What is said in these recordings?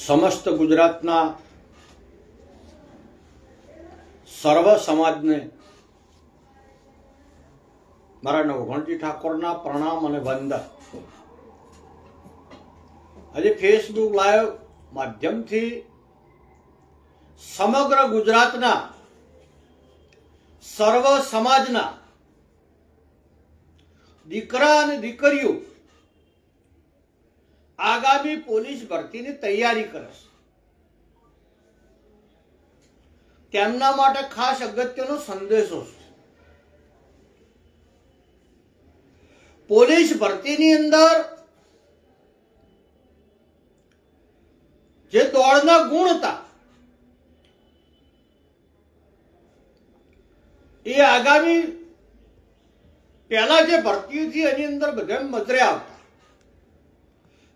સમસ્ત ગુજરાતના સર્વ સમાજને મારા નવઘણજી ઠાકોરના પ્રણામ અને વંદન। આજે ફેસબુક લાઈવ માધ્યમથી સમગ્ર ગુજરાતના સર્વ સમાજના દીકરા અને દીકરીઓ આગામી પોલીસ ભરતીની તૈયારી કરે છે। તેમના માટે ખાસ અગત્યનો સંદેશો છે। પોલીસ ભરતીની અંદર જે દોડના ગુણ હતા એ આગામી પહેલા જે ભરતી હતી એની અંદર બધા મજરે આવતા।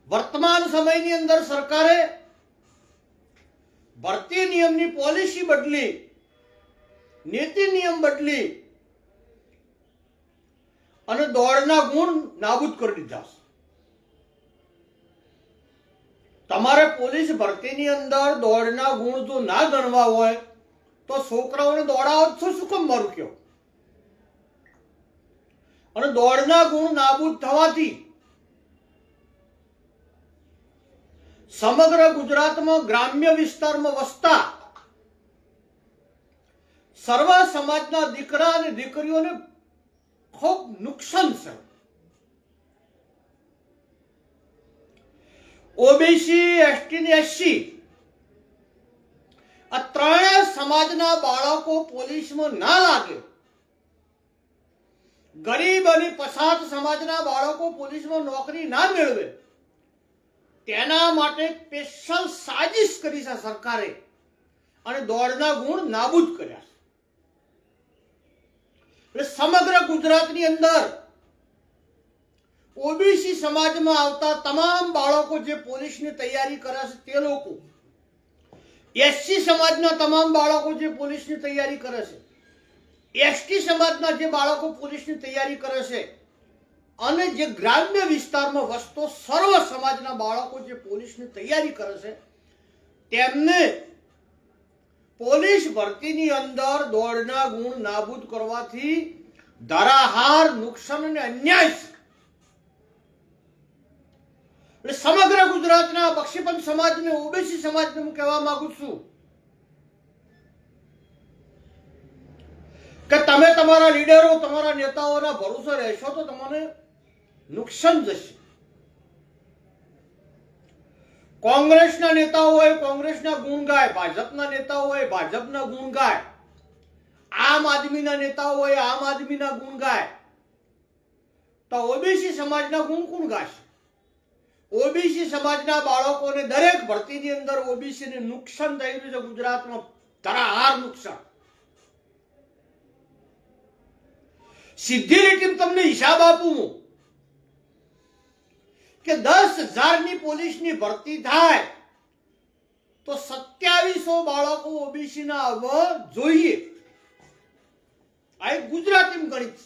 વર્તમાન સમયની અંદર સરકારે ભરતી નિયમની પોલિસી બદલી, નીતિ નિયમ બદલી અને દોડના ગુણ નાબૂદ કરી દીધા છે। તમારે પોલીસ ભરતીની અંદર દોડના ગુણ જો ના ગણવા હોય તો છોકરાઓને દોડાવો છો શું કેમ મારું કયો? અને દોડના ગુણ નાબૂદ થવાથી સમગ્ર ગુજરાતમાં ગ્રામ્ય વિસ્તારમાં વસતા સર્વ સમાજના દીકરા અને દીકરીઓને ખૂબ નુકસાન છે। ઓબીસી, એસટી ને એસસી આ ત્રણેય સમાજના બાળકો પોલીસમાં ના લાગે, ગરીબ અને પછાત સમાજના બાળકો પોલીસમાં નોકરી ના મેળવે, તેના માટે સ્પેશિયલ સાજિશ કરી છે સરકારે અને દોડના ગુણ નાબૂદ કર્યા છે। સમગ્ર ગુજરાતની અંદર ઓબીસી સમાજમાં આવતા તમામ બાળકો જે પોલીસની તૈયારી કરે છે તે લોકો, એસસી સમાજના તમામ બાળકો જે પોલીસની તૈયારી કરે છે, એસટી સમાજના જે બાળકો પોલીસની તૈયારી કરે છે અને જે ગ્રામ્ય વિસ્તારમાં વસતો સર્વ સમાજના બાળકો જે પોલીસની તૈયારી કરે છે તેમને પોલીસ ભરતીની અંદર દોડના ગુણ નાબૂદ કરવાથી ધરાહાર નુકસાન અને અન્યાય છે। એટલે સમગ્ર ગુજરાતના બક્ષીપંચ સમાજને, ઓબીસી સમાજને હું કહેવા માંગુ છું કે તમે તમારા લીડરો, તમારા નેતાઓના ભરોસે રહેશો તો તમને નુકસાન જશે। કોંગ્રેસના નેતાઓ હોય કોંગ્રેસના ગુણ ગાય, ભાજપના નેતાઓ હોય ભાજપના ગુણ ગાય, આમ આદમીના નેતાઓ હોય આમ આદમીના ગુણ ગાય, તો ઓબીસી સમાજના ગુણ કોણ ગાશે? ઓબીસી સમાજના બાળકોને દરેક ભરતીની અંદર ઓબીસીને નુકસાન થઈ રહ્યું છે ગુજરાતમાં, ધરાહાર નુકસાન। સીધી રીતે તમને હિસાબ આપું કે 10,000ની પોલીસની ભરતી થાય તો 2700 બાળકો ઓબીસી ના આવવા જોઈએ। આ એક ગુજરાતી ગણિત।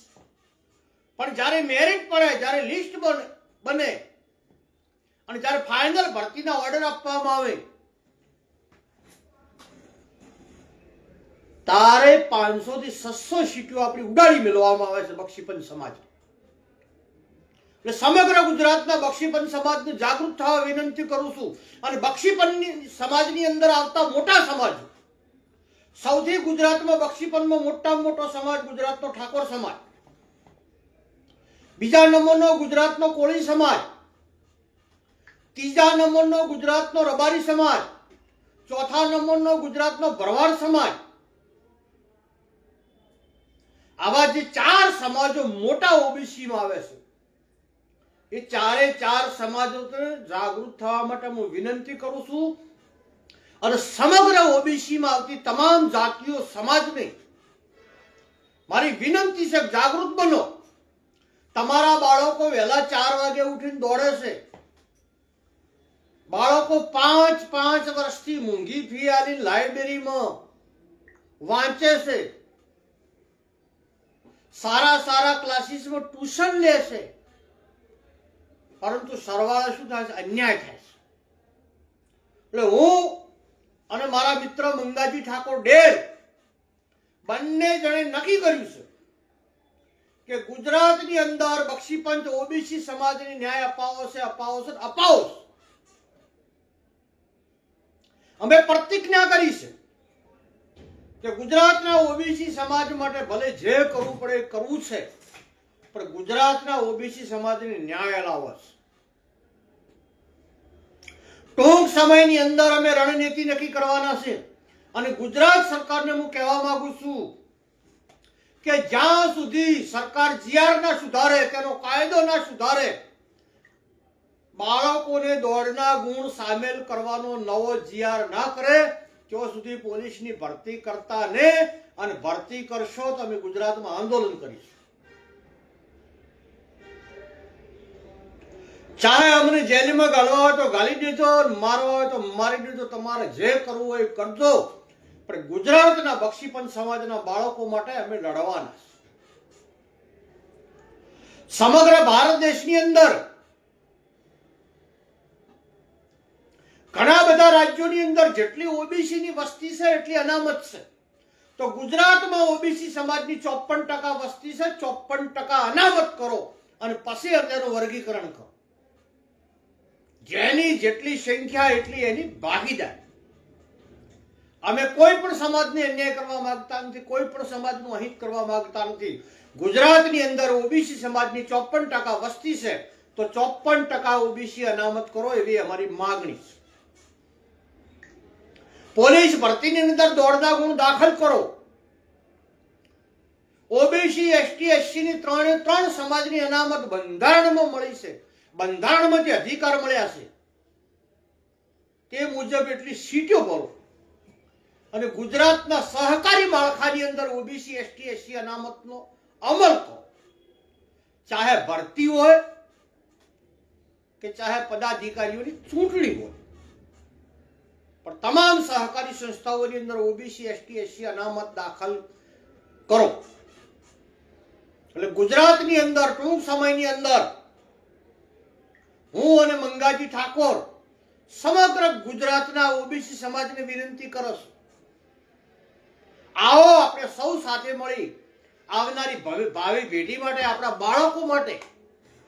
પણ જ્યારે મેરિટ પડે, જ્યારે લિસ્ટ બને અને જ્યારે ફાઇનલ ભરતીના ઓર્ડર આપવામાં આવે તારે 500 થી 600 સીટો આપણી ઉડાડી મેળવવામાં આવે છે બક્ષીપંચ સમાજ। એટલે સમગ્ર ગુજરાતના બક્ષીપંચ સમાજને જાગૃત થવા વિનંતી કરું છું। અને બક્ષીપંચ સમાજની અંદર આવતા મોટા સમાજ, સૌથી ગુજરાતમાં બક્ષીપંચમાં મોટામાં મોટો સમાજ ગુજરાતનો ઠાકોર સમાજ, બીજા નંબરનો ગુજરાતનો કોળી સમાજ, ત્રીજા નંબરનો ગુજરાતનો રબારી સમાજ, ચોથા નંબરનો ગુજરાતનો ભરવાડ સમાજ। આવા જે 4 સમાજો મોટા ઓબીસીમાં આવે છે એ ચારે 4 સમાજોને જાગૃત થવા માટે હું વિનંતી કરું છું। અને સમગ્ર ઓબીસીમાં આવતી તમામ જાતિઓ સમાજને મારી વિનંતી છે, જાગૃત બનો। તમારા બાળકો વહેલા 4 વાગે ઉઠીને દોડે છે, બાળકો 5 વર્ષથી મોંઘી ફી આલી લાઇબ્રેરીમાં વાંચે છે, સારા ક્લાસીસમાં ટ્યુશન લે છે, પરંતુ સરવાળે શું થાય છે? અન્યાય થાય છે। એટલે હું અને મારા મિત્ર મંગાજી ઠાકોર ડેર બંને જણે નક્કી કર્યું છે કે ગુજરાતની અંદર બક્ષીપંચ ઓબીસી સમાજને ન્યાય અપાવશે. અમે પ્રતિજ્ઞા કરી છે કે ગુજરાતના ઓબીસી સમાજ માટે ભલે જે કરવું પડે એ કરવું છે, પણ ગુજરાતના ઓબીસી સમાજને ન્યાય અલાવશે. ટૂંક સમયની અંદર અમે રણનીતિ નક્કી કરવાના છે અને ગુજરાત સરકારને હું કહેવા માંગુ છું કે જ્યાં સુધી સરકાર જીઆર ના સુધારે, તેનો કાયદો ના સુધારે, બાળકોને દોડના ગુણ સામેલ કરવાનો નવો જીઆર ના કરે, ત્યાં સુધી પોલીસની ભરતી કરતા ને, અને ભરતી કરશો તો અમે ગુજરાતમાં આંદોલન કરીશું. ચાહે અમને જેલમાં ગાળવા હોય તો ગાળી દેજો, મારવા હોય તો મારી દેજો, તમારે જે કરવું હોય એ કરજો, પણ ગુજરાતના બક્ષીપંચ સમાજના બાળકો માટે અમે લડવાના. સમગ્ર ભારત દેશની અંદર ઘણા બધા રાજ્યોની અંદર જેટલી ઓબીસી ની વસ્તી છે એટલી અનામત છે, તો ગુજરાતમાં ઓબીસી સમાજની 54% વસ્તી છે, 54% અનામત કરો અને પછી તેનું વર્ગીકરણ કરો. જેની જેટલી સંખ્યા એટલી એની ભાગીદારી. અમે કોઈ પણ સમાજને અન્યાય કરવા માંગતા નથી, કોઈ પણ સમાજનું અહિત કરવા માંગતા નથી. ગુજરાતની અંદર ઓબીસી સમાજની 54% વસ્તી છે, તો 54% ઓબીસી અનામત કરો એવી અમારી માંગણી છે. પોલીસ ભરતીની અંદર દોડના ગુણ દાખલ કરો. ઓબીસી, એસટી, એસસી ની ત્રણે સમાજની અનામત બંધારણમાં મળી છે, બંધારણમાં જે અધિકાર મળ્યા છે તે મુજબ એટલી સીટો ભરો અને ગુજરાતના સહકારી માળખાની અંદર ઓબીસી, એસટી, એસસી અનામતનો અમલ કરો. ચાહે ભરતી હોય કે ચાહે પદાધિકારીઓની ચૂંટણી હોય, પણ તમામ સહકારી સંસ્થાઓની અંદર ઓબીસી, એસટી, એસસી અનામત દાખલ કરો. એટલે ગુજરાતની અંદર ટૂંક સમયની અંદર હું અને મંગાજી ઠાકોર સમગ્ર ગુજરાતના ઓબીસી સમાજને વિનંતી કરું છું, આવો આપણે સૌ સાથે મળી આવનારી ભાવિ પેઢી માટે, આપણા બાળકો માટે,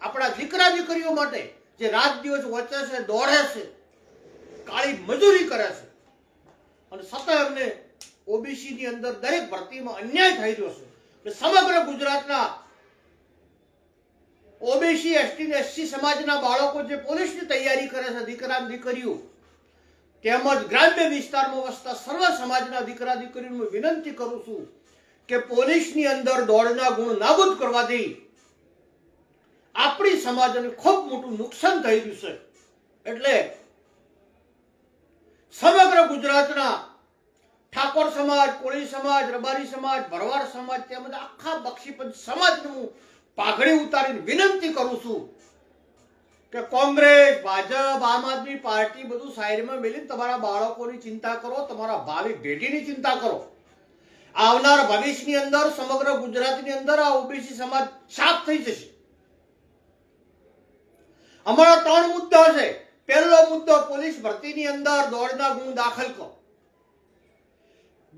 આપણા દીકરા દીકરીઓ માટે જે રાત દિવસ વચે છે, દોડે છે, કાળી મજૂરી કરે છે અને સતત અમને ઓબીસી ની અંદર દરેક ભરતીમાં અન્યાય થઈ રહ્યો છે, એટલે સમગ્ર ગુજરાતના ઓબીસી, એસટી ને એસસી સમાજના બાળકો જે પોલીસની તૈયારી કરે છે, દીકરા દીકરીઓ, તેમજ ગ્રામ્ય વિસ્તારમાં વસતા સર્વ સમાજના દીકરા દીકરીઓને વિનંતી કરું છું કે પોલીસની અંદર દોડના ગુણ નાબૂદ કરવાથી આપણી સમાજને ખૂબ મોટું નુકસાન થઈ રહ્યું છે. એટલે સમગ્ર ગુજરાતના ઠાકોર સમાજ, કોળી સમાજ, રબારી સમાજ, ભરવાડ સમાજ તેમજ આખા બક્ષીપંચ સમાજને હું પાઘડી ઉતારીને વિનંતી કરું છું કે કોંગ્રેસ, ભાજપ, આમ આદમી પાર્ટી બધું સાઈડમાં મેલીને તમારા બાળકોની ચિંતા કરો, તમારા ભાવિ પેઢીની ચિંતા કરો. આવનાર ભવિષ્યની અંદર સમગ્ર ગુજરાતની અંદર આ ઓબીસી સમાજ સાફ થઈ જશે. અમારા 3 મુદ્દા છે. પહેલો મુદ્દો, પોલીસ ભરતીની અંદર દોડના ગુણ દાખલ કરો.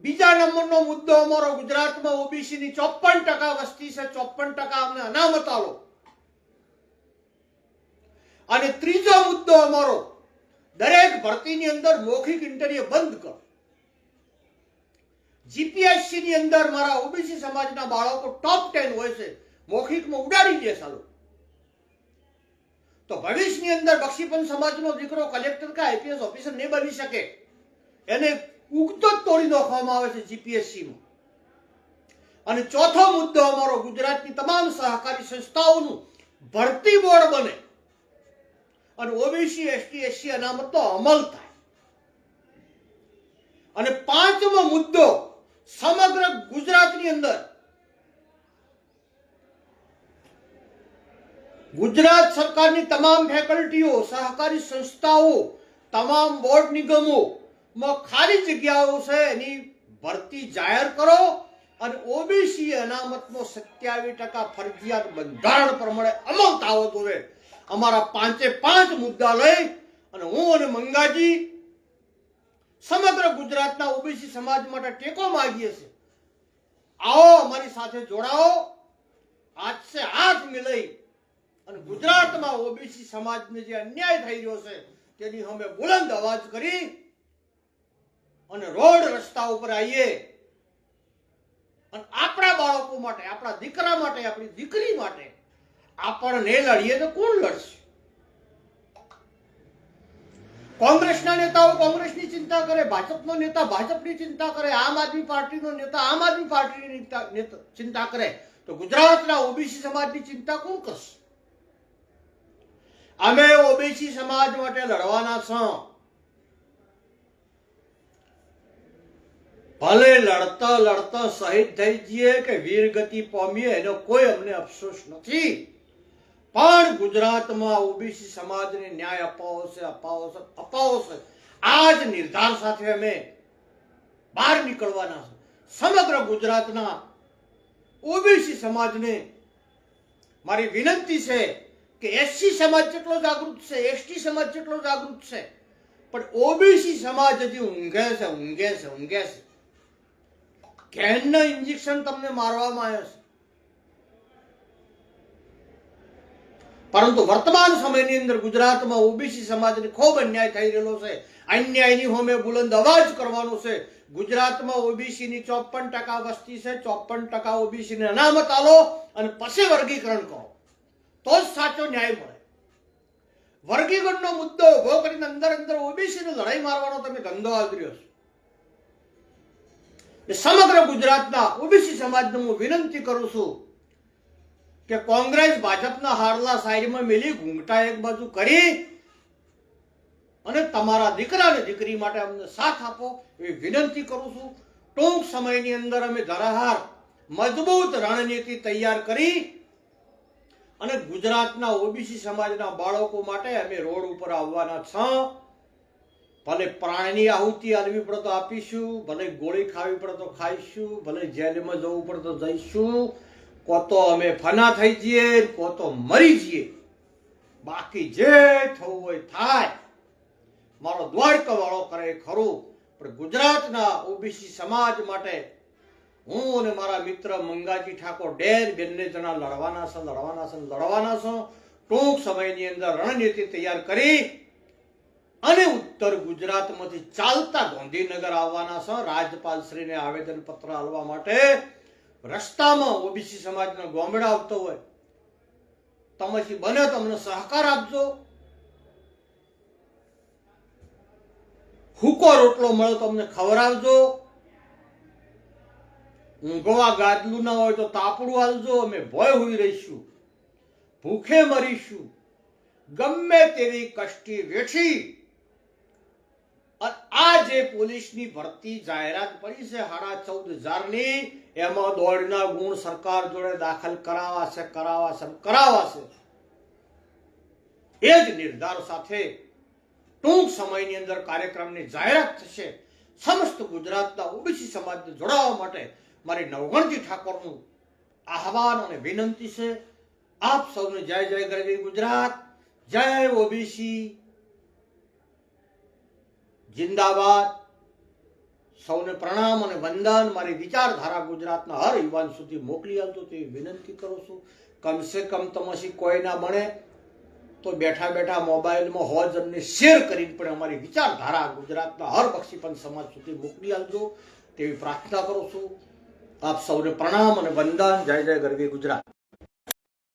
બીજા નંબરનો મુદ્દો અમારો, ગુજરાતમાં ઓબીસી ની 54% વસ્તી છે, 54% અમને અનામત આલો. અને ત્રીજો મુદ્દો અમારો, દરેક ભરતીની અંદર મૌખિક ઇન્ટરવ્યુ બંધ કરો. જીપીએસસી ની અંદર મારા ઓબીસી સમાજના બાળકો ટોપ 10 હોય છે, મૌખિકમાં ઉડાડી દે સાલો, તો ભવિષ્યની અંદર બક્ષીપંચ સમાજનો દીકરો કલેક્ટર કે આઈપીએસ ઓફિસર નહીં બની શકે, એને ઉગતો જ તોડી નાખવામાં આવે છે જીપીએસસીમાં. અને ચોથો મુદ્દો અમારો, ગુજરાતની તમામ સહકારી સંસ્થાઓનું ભરતી બોર્ડ બને અને ઓબીસી, એસટી, એસસી અનામતનો અમલ થાય. અને પાંચમો મુદ્દો, સમગ્ર ગુજરાતની અંદર ગુજરાત સરકારની તમામ ફેકલ્ટીઓ, સહકારી સંસ્થાઓ, તમામ બોર્ડ નિગમોમાં ખાલી જગ્યાઓ છે એની ભરતી જાહેર કરો અને ઓબીસી અનામતનો 27% ફરજિયાત બંધારણ પ્રમાણે અમલ થવો જોઈએ. અમારા 5 મુદ્દા લઈ અને હું અને મંગાજી સમગ્ર ગુજરાતના ઓબીસી સમાજ માટે ટેકો માંગીએ છીએ. આવો અમારી સાથે જોડાઓ, હાથ સે હાથ મિલાઈ અને ગુજરાતમાં ઓબીસી સમાજને જે અન્યાય થઈ રહ્યો છે તેની અમે બુલંદ અવાજ કરી અને રોડ રસ્તા ઉપર આવીએ અને આપણા બાળકો માટે, આપણા દીકરા માટે, આપણી દીકરી માટે આપણને લડીએ તો કોણ લડશે? કોંગ્રેસના નેતાઓ કોંગ્રેસની ચિંતા કરે, ભાજપનો નેતા ભાજપની ચિંતા કરે, આમ આદમી પાર્ટીનો નેતા આમ આદમી પાર્ટીની ચિંતા કરે, તો ગુજરાતના ઓબીસી સમાજની ચિંતા કોણ કરશે? અમે ઓબીસી સમાજ માટે લડવાના છો. ભલે લડતા લડતા શહીદ થઈ જઈએ કે વીરગતિ પામીએ એનો કોઈ અમને અફસોસ નથી, પણ ગુજરાતમાં ઓબીસી સમાજને ન્યાય અપાવો છે. આ જ નિર્ધાર સાથે અમે બહાર નીકળવાના છે. સમગ્ર ગુજરાતના ઓબીસી સમાજને મારી વિનંતી છે કે એસસી સમાજ જેટલો જાગૃત છે, એસટી સમાજ જેટલો જાગૃત છે, પણ ઓબીસી સમાજ હજી ઊંઘે છે. કેનના ઇન્જેક્શન તમને મારવામાં આવ્યા છે, પરંતુ વર્તમાન સમયની અંદર ગુજરાતમાં ઓબીસી સમાજને ખૂબ અન્યાય થઈ રહેલો છે. અન્યાયની સામે બુલંદ અવાજ કરવાનો છે. ગુજરાતમાં ઓબીસીની 54% વસ્તી છે. 54% ઓબીસીને અનામત આલો અને પછી વર્ગીકરણ કરો તો જ સાચો ન્યાય મળે. વર્ગીકરણનો મુદ્દો ઉભો કરીને અંદર ઓબીસીને લડાઈ મારવાનો તમે ધંધો આદર્યો છો. સમગ્ર ગુજરાતના ઓબીસી સમાજને હું વિનંતી કરું છું કે કોંગ્રેસ ભાજપના હારલા સાઈડમાં મેલી ઘૂંઘટા એક બાજુ કરી અને તમારા દીકરા અને દીકરી માટે અમને સાથ આપો એવી વિનંતી કરું છું. ટૂંક સમયની અંદર અમે ધરાહાર મજબૂત રણનીતિ તૈયાર કરી અને ગુજરાતના ઓબીસી સમાજના બાળકો માટે અમે રોડ ઉપર આવવાના છીએ. ભલે પ્રાણની આહુતિ આલવી પડે તો આપીશું, ભલે ગોળી ખાવી પડે તો ખાઈશું, ભલે જેલમાં જવું પડે તો જઈશું, કો તો અમે ફના થઈ જઈએ, કો તો મરી જઈએ, બાકી જે થવું હોય થાય. મારો દ્વારકા વાળો કરે ખરું, પણ ગુજરાતના ઓબીસી સમાજ માટે હું અને મારા મિત્ર મંગાજી ઠાકોર ડેર બંને જણા લડવાના છો. ટૂંક સમયની અંદર રણનીતિ તૈયાર કરી અને ઉત્તર ગુજરાતમાંથી ચાલતા ગાંધીનગર આવવાના છે. રાજ્યપાલશ્રીને આવેદન પત્ર આપવા માટે રસ્તામાં ઓબીસી સમાજના ગોમડા આવતો હોય, તમારી બને તો અમને સહકાર આપજો. હુકો રોટલો મળે તો અમને ખવડાવજો. ઊંઘવા ગાદલું ના હોય તો તાપડું હાલજો. અમે ભય હોઈ રહીશું, ભૂખે મરીશું, ગમે તેવી કષ્ટી વેઠી. આ જે પોલીસની ભરતી જાહેરાત પડી છે 14,500ની, એમાં દોડના ગુણ સરકાર જોડે દાખલ કરાવાશે. એ જ નિર્ધાર સાથે ટૂંક સમયની અંદર કાર્યક્રમની જાહેરાત થશે. સમસ્ત ગુજરાતના ઓબીસી સમાજને જોડાવા માટે મારી નવગણજી ઠાકોરનું આહવાન અને વિનંતી છે. આપ સૌને જય જય ગરવી ગુજરાત, જય ઓબીસી, જિંદાબાદ. સૌને પ્રણામ અને વંદન. મારી વિચારધારા ગુજરાતના હર યુવાન સુધી મોકલી આપજો તેવી વિનંતી કરું છું. કમસે કમ તમારી કોઈ ના બને તો બેઠા બેઠા મોબાઈલમાં હોજનને શેર કરીને પણ અમારી વિચારધારા ગુજરાતના હર બક્ષીપંથ સમાજ સુધી મોકલી આપજો તેવી પ્રાર્થના કરું છું. આપ સૌને પ્રણામ અને વંદન. જય જય ગરવી ગુજરાત.